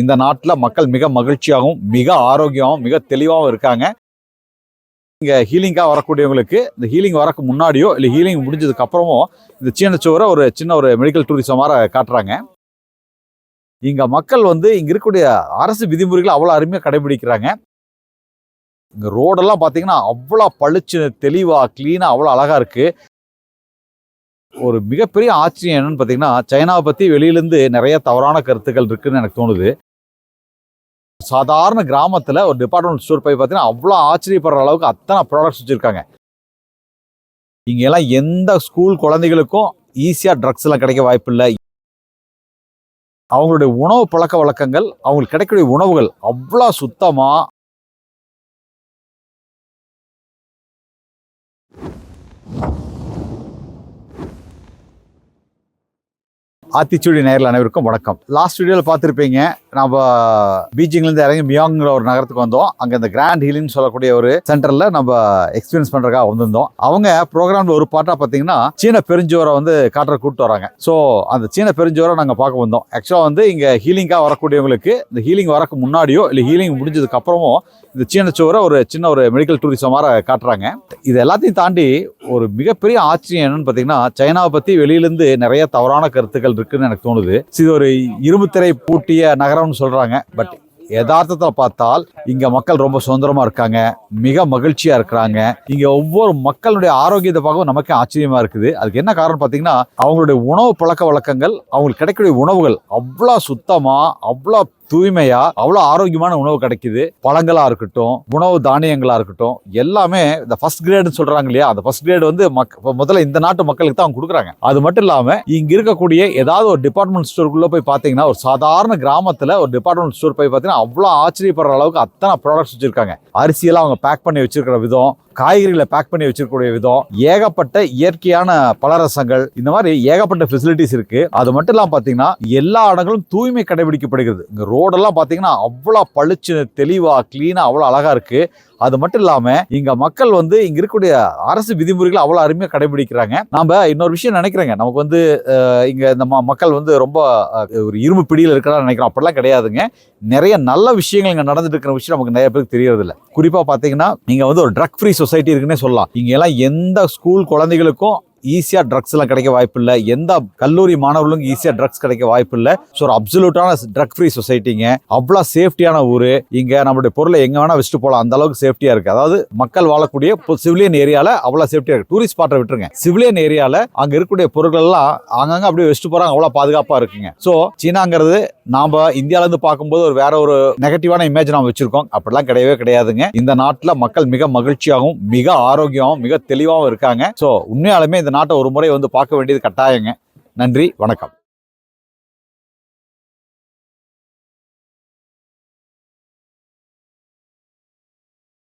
இந்த நாட்டில் மக்கள் மிக மகிழ்ச்சியாகவும் மிக ஆரோக்கியமாகவும் மிக தெளிவாகவும் இருக்காங்க. இங்கே ஹீலிங்காக வரக்கூடியவங்களுக்கு இந்த ஹீலிங் வரக்கு முன்னாடியோ இல்லை ஹீலிங் முடிஞ்சதுக்கு அப்புறமோ இந்த சீனச்சுவரை ஒரு சின்ன மெடிக்கல் டூரிசம் மாதிரி காட்டுறாங்க. இங்கே மக்கள் இங்கே இருக்கக்கூடிய அரசு விதிமுறைகளை அவ்வளோ அருமையாக கடைபிடிக்கிறாங்க. இங்கே ரோடெல்லாம் பார்த்தீங்கன்னா அவ்வளோ பளிச்சு தெளிவாக க்ளீனாக அவ்வளோ அழகாக இருக்குது. ஒரு மிகப்பெரிய ஆச்சரியம் என்னன்னு பார்த்தீங்கன்னா, சைனாவை பற்றி வெளியிலேருந்து நிறைய தவறான கருத்துக்கள் இருக்குன்னு எனக்கு தோணுது. சாதாரண கிராமத்தில் ஒரு டிபார்ட்மெண்ட் ஸ்டோர் போய் பார்த்தீங்கன்னா அவ்வளோ ஆச்சரியப்படுற அளவுக்கு அத்தனை ப்ராடக்ட்ஸ் வச்சுருக்காங்க. இங்கெல்லாம் எந்த ஸ்கூல் குழந்தைகளுக்கும் ஈஸியாக ட்ரக்ஸ் எல்லாம் கிடைக்க வாய்ப்பு இல்லை. அவங்களுடைய உணவு பழக்க வழக்கங்கள், அவங்களுக்கு கிடைக்கக்கூடிய உணவுகள் அவ்வளோ சுத்தமாக ஆத்திச்சூடி நேயர்கள் அனைவருக்கும் வணக்கம். லாஸ்ட் வீடியோவில் பார்த்துருப்பீங்க, நம்ம பீஜிங்லேருந்து இறங்கி மியாங்கிற ஒரு நகரத்துக்கு வந்தோம். அங்கே இந்த கிராண்ட் ஹீலிங்னு சொல்லக்கூடிய ஒரு சென்டரில் நம்ம எக்ஸ்பீரியன்ஸ் பண்ணுறதுக்காக வந்திருந்தோம். அவங்க ப்ரோக்ராமில் ஒரு பாட்டாக பார்த்தீங்கன்னா சீன பெருஞ்சுவரை காட்டுற கூப்பிட்டு வராங்க. ஸோ அந்த சீன பெருஞ்சுவரை நாங்கள் பார்க்க வந்தோம். ஆக்சுவலாக இங்கே ஹீலிங்காக வரக்கூடியவங்களுக்கு இந்த ஹீலிங் வரக்கு முன்னாடியோ இல்லை ஹீலிங் முடிஞ்சதுக்கு அப்புறமோ இந்த சீனச்சுவரை ஒரு சின்ன மெடிக்கல் டூரிசம் மாதிரி காட்டுறாங்க. இது எல்லாத்தையும் தாண்டி ஒரு மிகப்பெரிய ஆச்சரியம் என்னன்னு பார்த்தீங்கன்னா, சைனாவை பற்றி வெளியிலேருந்து நிறைய தவறான கருத்துக்கள் இருக்குன்னு எனக்கு தோணுது. இது ஒரு இரும்பு திரை பூட்டிய நகரம்னு சொல்றாங்க. பட் யதார்த்தத்தில் பார்த்தால் இங்க மக்கள் ரொம்ப சுதந்திரமா இருக்காங்க, மிக மகிழ்ச்சியா இருக்கிறாங்க. இங்க ஒவ்வொரு மக்களுடைய ஆரோக்கியத்தை பார்க்கவும் நமக்கே ஆச்சரியமா இருக்குது. அதுக்கு என்ன காரணம் பார்த்தீங்கன்னா, அவங்களுடைய உணவு பழக்க வழக்கங்கள், அவங்களுக்கு கிடைக்கக்கூடிய உணவுகள் அவ்வளோ சுத்தமா, அவ்வளோ தூய்மையா, அவ்வளோ ஆரோக்கியமான உணவு கிடைக்குது. பழங்களா இருக்கட்டும், உணவு தானியங்களா இருக்கட்டும், எல்லாமே இந்த ஃபர்ஸ்ட் கிரேடுன்னு சொல்றாங்க இல்லையா, அந்த ஃபர்ஸ்ட் கிரேடு முதல்ல இந்த நாட்டு மக்களுக்கு தான் அவங்க கொடுக்குறாங்க. அது மட்டும் இல்லாம இங்க இருக்கக்கூடிய ஏதாவது ஒரு டிபார்ட்மெண்ட் ஸ்டோருக்குள்ள போய் பார்த்தீங்கன்னா, ஒரு சாதாரண கிராமத்துல ஒரு டிபார்ட்மெண்ட் ஸ்டோர் போய் பார்த்தீங்கன்னா அவ்வளோ ஆச்சரியப்படுற அளவுக்கு அத்தனை ப்ராடக்ட்ஸ் வச்சிருக்காங்க. அரிசியெல்லாம் அவங்க பேக் பண்ணி வச்சிருக்கிற விதம், காய்கறிகளை பேக் பண்ணி வச்சிருக்கக்கூடிய விதம், ஏகப்பட்ட இயற்கையான பலரசங்கள், இந்த மாதிரி ஏகப்பட்ட ஃபெசிலிட்டிஸ் இருக்கு. அது மட்டும் இல்லாம பாத்தீங்கன்னா எல்லா இடங்களும் தூய்மை கடைபிடிக்கப்படுகிறது. இங்க ரோடெல்லாம் பாத்தீங்கன்னா அவ்வளோ பளிச்சு தெளிவா க்ளீனா அவ்வளோ அழகா இருக்கு. அது மட்டும் இல்லாம இங்க மக்கள் இங்க இருக்கக்கூடிய அரசு விதிமுறைகளை அவ்வளோ அருமையாக கடைபிடிக்கிறாங்க. நாம இன்னொரு விஷயம் நினைக்கிறேங்க, நமக்கு இங்க இந்த மக்கள் ரொம்ப ஒரு இரும்பு பிடியில் இருக்கிறதா நினைக்கிறோம். அப்படிலாம் கிடையாதுங்க. நிறைய நல்ல விஷயங்கள் இங்க நடந்துட்டு இருக்கிற விஷயம் நமக்கு நிறைய பேருக்கு தெரியறது இல்லை. குறிப்பா பாத்தீங்கன்னா இங்க ஒரு ட்ரக் ஃப்ரீ சொசைட்டி இருக்குன்னே சொல்லலாம். இங்க எல்லாம் எந்த ஸ்கூல் குழந்தைகளுக்கும் ஈஸியாக ட்ரக்ஸ் எல்லாம் கிடைக்க வாய்ப்பு இல்லை, எந்த கல்லூரி மாணவர்களுக்கும் ஈஸியாக ட்ரக்ஸ் கிடைக்க வாய்ப்பு இல்லை. ஸோ ஒரு அப்சல்யூட்டான ட்ரக் ஃப்ரீ சொசைட்டிங்க. அவ்வளோ சேஃப்டியான ஊர். இங்கே நம்மளுடைய பொருளை எங்கே வேணால் வச்சுட்டு போகலாம், அந்த அளவுக்கு சேஃப்டியாக இருக்குது. அதாவது மக்கள் வாழக்கூடிய சிவிலியன் ஏரியாவில் அவ்வளோ சேஃப்டியாக இருக்குது. டூரிஸ்ட் ஸ்பாட்டை விட்டுருங்க, சிவிலியன் ஏரியாவில் அங்கே இருக்கக்கூடிய பொருட்கள் எல்லாம் அங்கங்கே அப்படியே வச்சுட்டு போகிறாங்க, அவ்வளோ பாதுகாப்பாக இருக்குங்க. ஸோ சீனாங்கிறது நாம் இந்தியாவிலேருந்து பார்க்கும்போது வேற ஒரு நெகட்டிவான இமேஜ் நாம் வச்சிருக்கோம். அப்படிலாம் கிடையவே கிடையாதுங்க. இந்த நாட்டில் மக்கள் மிக மகிழ்ச்சியாகவும் மிக ஆரோக்கியமாகவும் மிக தெளிவாகவும் இருக்காங்க. ஸோ உண்மையாலுமே இந்த நாட்டை ஒரு முறை பார்க்க வேண்டியது கட்டாயங்க. நன்றி, வணக்கம்.